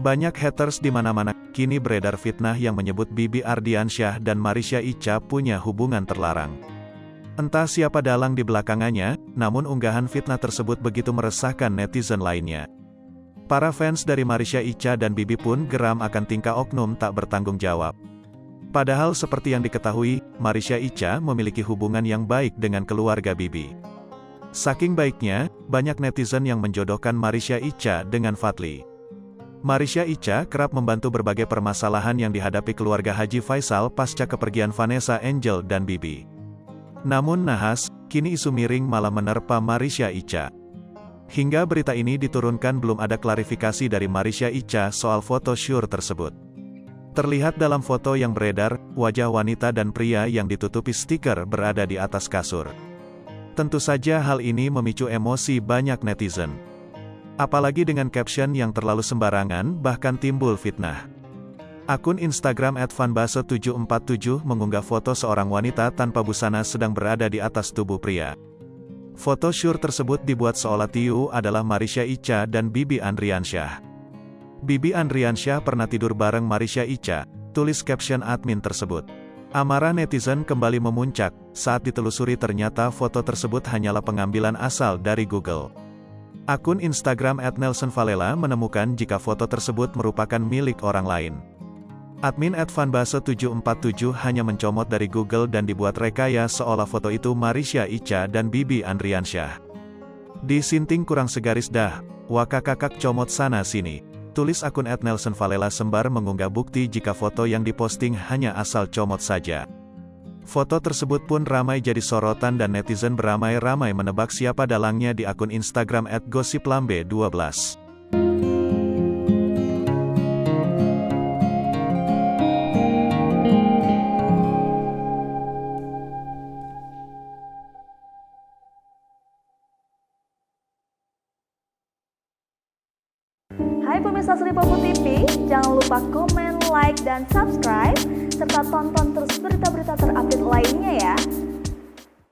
Banyak haters di mana-mana, kini beredar fitnah yang menyebut Bibi Ardiansyah dan Marisha Icha punya hubungan terlarang. Entah siapa dalang di belakangannya, namun unggahan fitnah tersebut begitu meresahkan netizen lainnya. Para fans dari Marisha Icha dan Bibi pun geram akan tingkah oknum tak bertanggung jawab. Padahal seperti yang diketahui, Marisha Icha memiliki hubungan yang baik dengan keluarga Bibi. Saking baiknya, banyak netizen yang menjodohkan Marisha Icha dengan Fadly. Marisha Icha kerap membantu berbagai permasalahan yang dihadapi keluarga Haji Faisal pasca kepergian Vanessa Angel dan Bibi. Namun nahas, kini isu miring malah menerpa Marisha Icha. Hingga berita ini diturunkan belum ada klarifikasi dari Marisha Icha soal foto syur tersebut. Terlihat dalam foto yang beredar, wajah wanita dan pria yang ditutupi stiker berada di atas kasur. Tentu saja hal ini memicu emosi banyak netizen. Apalagi dengan caption yang terlalu sembarangan, bahkan timbul fitnah. Akun Instagram @fanbase747 mengunggah foto seorang wanita tanpa busana sedang berada di atas tubuh pria. Foto syur tersebut dibuat seolah Tiu adalah Marisha Icha dan Bibi Andriansyah. Bibi Andriansyah pernah tidur bareng Marisha Icha, tulis caption admin tersebut. Amarah netizen kembali memuncak, saat ditelusuri ternyata foto tersebut hanyalah pengambilan asal dari Google. Akun Instagram @nelsonvalela menemukan jika foto tersebut merupakan milik orang lain. Admin @fanbase747 hanya mencomot dari Google dan dibuat rekaya seolah foto itu Marisha Icha dan Bibi Andriansyah. Disinting kurang segaris dah, wakakakak comot sana sini. Tulis akun @nelsonvalela sembar mengunggah bukti jika foto yang diposting hanya asal comot saja. Foto tersebut pun ramai jadi sorotan dan netizen beramai-ramai menebak siapa dalangnya di akun Instagram @gosiplambe12. Hai pemirsa Sri Popo TV, jangan lupa komen, like, dan subscribe, serta tonton terus berita-berita terupdate lainnya